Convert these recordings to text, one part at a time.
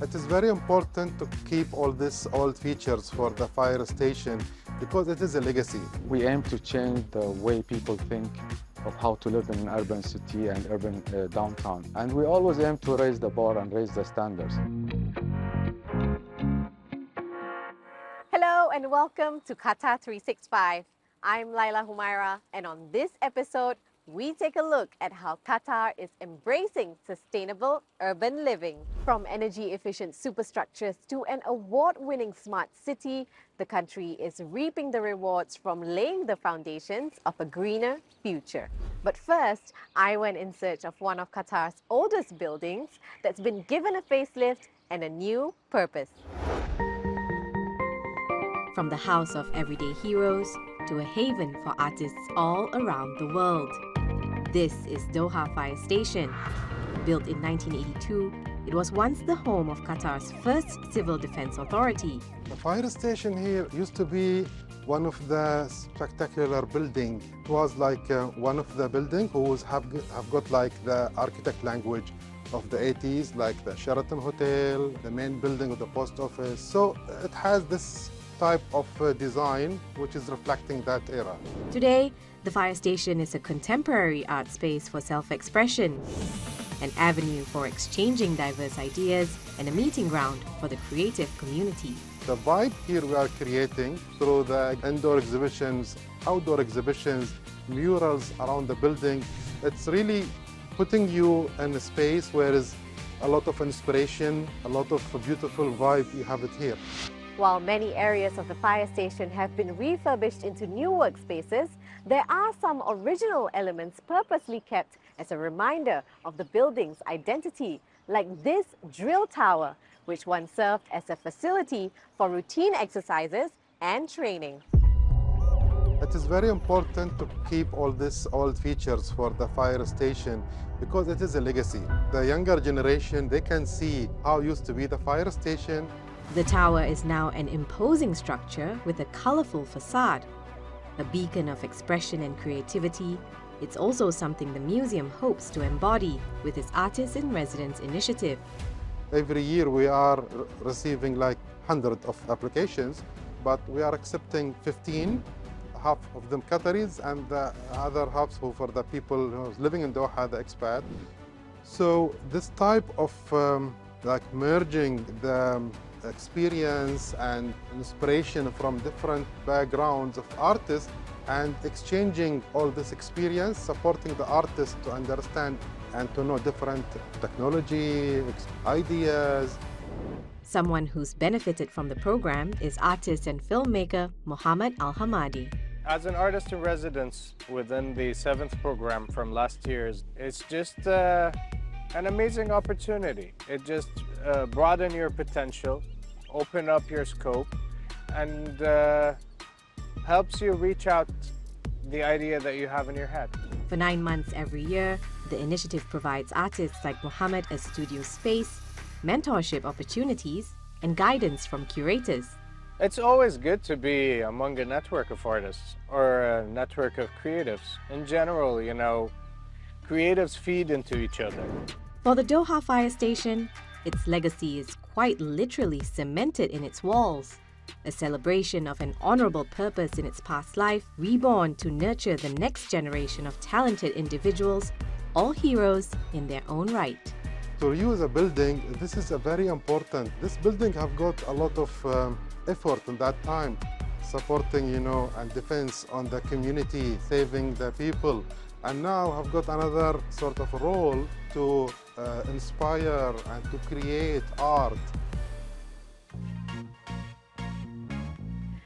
It is very important to keep all these old features for the fire station because it is a legacy. We aim to change the way people think of how to live in an urban city and urban downtown. And we always aim to raise the bar and raise the standards. Hello and welcome to Qatar 365. I'm Laila Humaira, and on this episode, we take a look at how Qatar is embracing sustainable urban living. From energy-efficient superstructures to an award-winning smart city, the country is reaping the rewards from laying the foundations of a greener future. But first, I went in search of one of Qatar's oldest buildings that's been given a facelift and a new purpose. From the house of everyday heroes to a haven for artists all around the world. This is Doha Fire Station. Built in 1982, it was once the home of Qatar's first civil defense authority. The fire station here used to be one of the spectacular buildings. It was like one of the buildings who have got like the architect language of the 80s, like the Sheraton Hotel, the main building of the post office. So it has this type of design which is reflecting that era. Today, the fire station is a contemporary art space for self-expression, an avenue for exchanging diverse ideas, and a meeting ground for the creative community. The vibe here we are creating through the indoor exhibitions, outdoor exhibitions, murals around the building, it's really putting you in a space where there's a lot of inspiration, a lot of beautiful vibe, you have it here. While many areas of the fire station have been refurbished into new workspaces, there are some original elements purposely kept as a reminder of the building's identity, like this drill tower, which once served as a facility for routine exercises and training. It is very important to keep all these old features for the fire station because it is a legacy. The younger generation, they can see how used to be the fire station. The tower is now an imposing structure with a colorful facade. A beacon of expression and creativity, it's also something the museum hopes to embody with its Artists in Residence initiative. Every year we are receiving like hundreds of applications, but we are accepting 15, half of them Qataris and the other halves for the people who's living in Doha, the expat. So this type of like merging the experience and inspiration from different backgrounds of artists and exchanging all this experience, supporting the artists to understand and to know different technology, ideas. Someone who's benefited from the program is artist and filmmaker Mohammed Al-Hamadi. As an artist in residence within the 7th program from last year's, it's just an amazing opportunity. It just broaden your potential, open up your scope, and helps you reach out the idea that you have in your head. For 9 months every year, the initiative provides artists like Mohammed a studio space, mentorship opportunities, and guidance from curators. It's always good to be among a network of artists or a network of creatives. In general, you know, creatives feed into each other. For the Doha Fire Station, its legacy is quite literally cemented in its walls, a celebration of an honorable purpose in its past life, reborn to nurture the next generation of talented individuals, all heroes in their own right. To reuse a building, this is a very important. This building have got a lot of effort in that time, supporting, you know, and defense on the community, saving the people. And now have got another sort of role to inspire and to create art.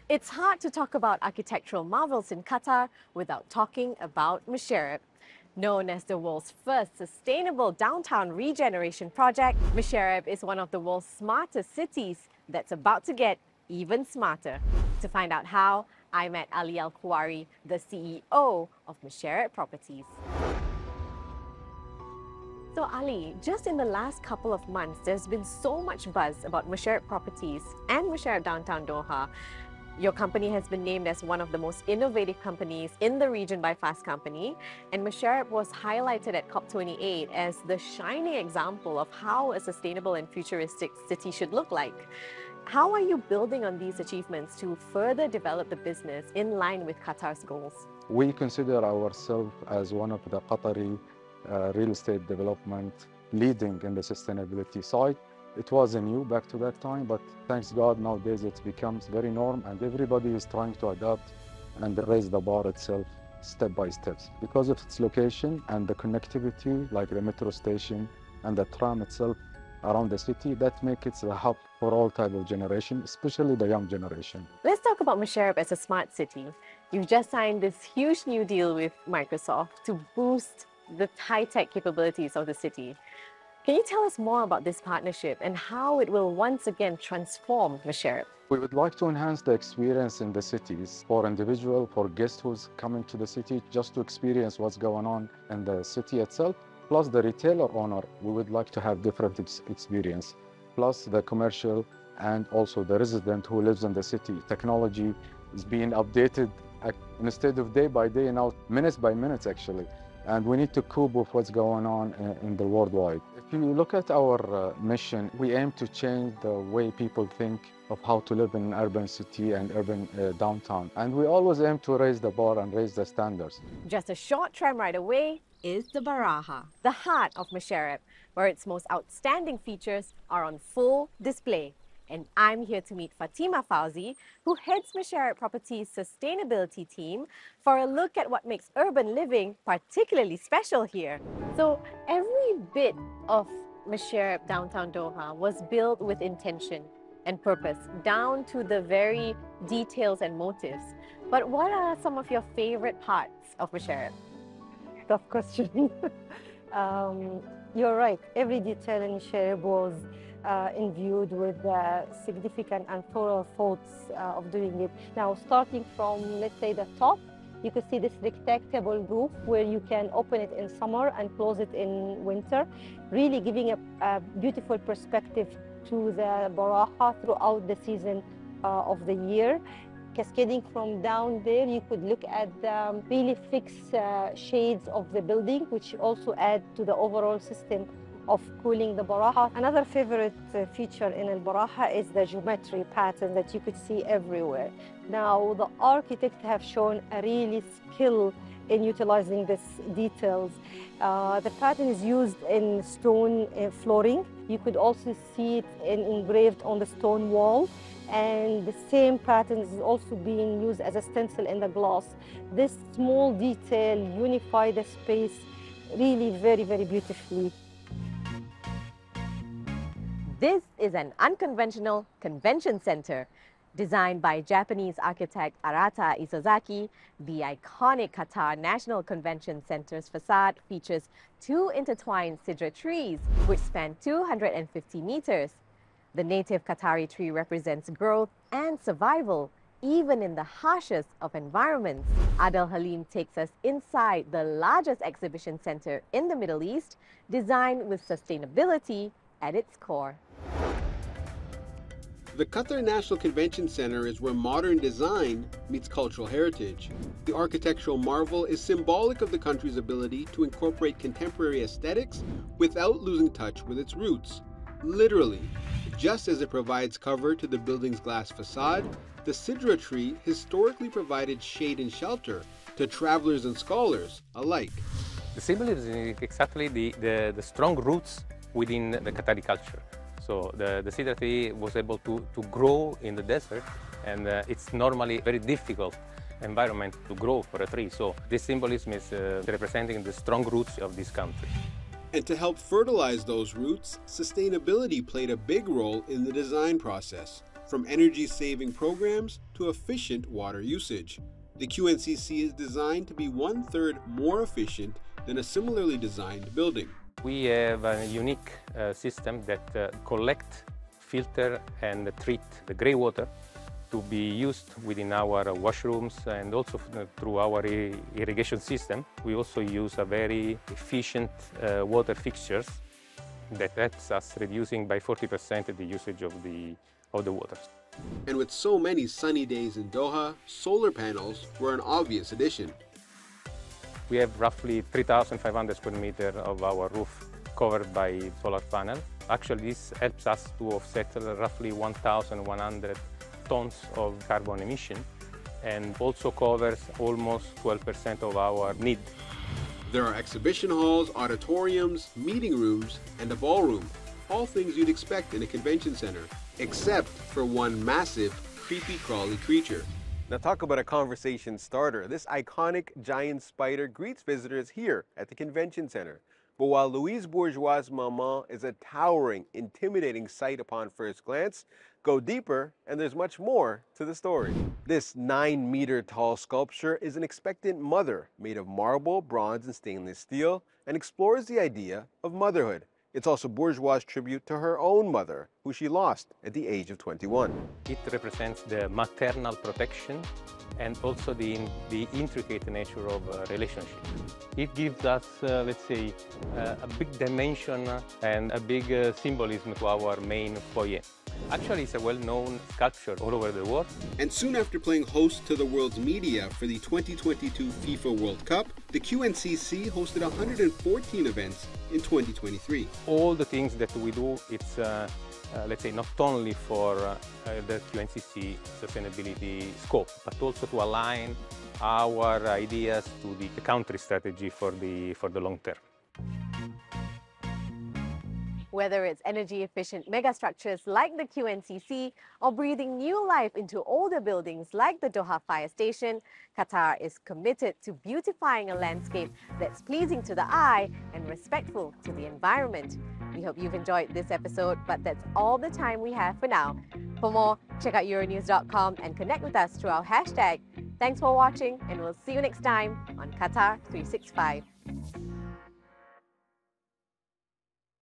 It's hard to talk about architectural marvels in Qatar without talking about Msheireb'e. Known as the world's first sustainable downtown regeneration project, Msheireb'e is one of the world's smartest cities that's about to get even smarter. To find out how, I met Ali Al-Kuwari, the CEO of Msheireb'e Properties. So Ali, just in the last couple of months, there's been so much buzz about Msheireb'e Properties and Msheireb'e Downtown Doha. Your company has been named as one of the most innovative companies in the region by Fast Company, and Msheireb'e was highlighted at COP28 as the shining example of how a sustainable and futuristic city should look like. How are you building on these achievements to further develop the business in line with Qatar's goals? We consider ourselves as one of the Qatari real estate development leading in the sustainability side. It wasn't new back to that time, but thanks God nowadays it becomes very norm and everybody is trying to adapt and raise the bar itself step by step. Because of its location and the connectivity, like the metro station and the tram itself around the city, that makes it the hub for all type of generation, especially the young generation. Let's talk about Msheireb'e as a smart city. You've just signed this huge new deal with Microsoft to boost the high-tech capabilities of the city. Can you tell us more about this partnership and how it will once again transform Msheireb'e? We would like to enhance the experience in the cities for individual, for guests who's coming to the city just to experience what's going on in the city itself. Plus the retailer owner, we would like to have different experience. Plus the commercial and also the resident who lives in the city. Technology is being updated instead of day by day, now minutes by minutes actually. And we need to cope with what's going on in the worldwide. If you look at our mission, we aim to change the way people think of how to live in an urban city and urban downtown. And we always aim to raise the bar and raise the standards. Just a short tram ride away is the Baraha, the heart of Msheireb'e, where its most outstanding features are on full display. And I'm here to meet Fatima Fauzi, who heads Msheireb'e Properties' sustainability team, for a look at what makes urban living particularly special here. So every bit of Msheireb'e downtown Doha was built with intention and purpose, down to the very details and motives. But what are some of your favorite parts of Msheireb'e? Tough question. You're right. Every detail in Msheireb'e was imbued with significant and thorough thoughts of doing it. Now, starting from, let's say, the top, you can see this retractable roof where you can open it in summer and close it in winter, really giving a beautiful perspective to the Baraha throughout the season of the year. Cascading from down there, you could look at the really fixed shades of the building, which also add to the overall system of cooling the Baraha. Another favorite feature in Al Baraha is the geometry pattern that you could see everywhere. Now, the architects have shown a really skill in utilizing these details. The pattern is used in stone flooring. You could also see it engraved on the stone wall. And the same pattern is also being used as a stencil in the glass. This small detail unifies the space really very, very beautifully. This is an unconventional convention center. Designed by Japanese architect Arata Isozaki, the iconic Qatar National Convention Center's facade features two intertwined cedar trees, which span 250 meters. The native Qatari tree represents growth and survival, even in the harshest of environments. Adel Halim takes us inside the largest exhibition center in the Middle East, designed with sustainability at its core. The Qatar National Convention Center is where modern design meets cultural heritage. The architectural marvel is symbolic of the country's ability to incorporate contemporary aesthetics without losing touch with its roots. Literally, just as it provides cover to the building's glass facade, the sidra tree historically provided shade and shelter to travelers and scholars alike. The symbolism is exactly the strong roots within the Qatari culture. So the cedar tree was able to grow in the desert, and it's normally very difficult environment to grow for a tree. So this symbolism is representing the strong roots of this country. And to help fertilize those roots, sustainability played a big role in the design process, from energy-saving programs to efficient water usage. The QNCC is designed to be 1/3 more efficient than a similarly designed building. We have a unique system that collect, filter and treat the grey water to be used within our washrooms and also through our irrigation system. We also use a very efficient water fixtures that helps us reducing by 40% the usage of the water. And with so many sunny days in Doha, solar panels were an obvious addition. We have roughly 3,500 square meters of our roof covered by solar panel. Actually, this helps us to offset roughly 1,100 tons of carbon emission and also covers almost 12% of our need. There are exhibition halls, auditoriums, meeting rooms, and a ballroom, all things you'd expect in a convention center, except for one massive, creepy crawly creature. Now talk about a conversation starter. This iconic giant spider greets visitors here at the convention center. But while Louise Bourgeois' Maman is a towering, intimidating sight upon first glance, go deeper and there's much more to the story. This 9-meter tall sculpture is an expectant mother made of marble, bronze, and stainless steel and explores the idea of motherhood. It's also Bourgeois' tribute to her own mother, who she lost at the age of 21. It represents the maternal protection and also the intricate nature of a relationship. It gives us, let's say, a big dimension and a big symbolism to our main foyer. Actually, it's a well-known sculpture all over the world. And soon after playing host to the world's media for the 2022 FIFA World Cup, the QNCC hosted 114 events in 2023. All the things that we do, it's, let's say, not only for the QNCC sustainability scope, but also to align our ideas to the country strategy for the long term. Whether it's energy-efficient megastructures like the QNCC or breathing new life into older buildings like the Doha Fire Station, Qatar is committed to beautifying a landscape that's pleasing to the eye and respectful to the environment. We hope you've enjoyed this episode, but that's all the time we have for now. For more, check out Euronews.com and connect with us through our hashtag. Thanks for watching, and we'll see you next time on Qatar 365.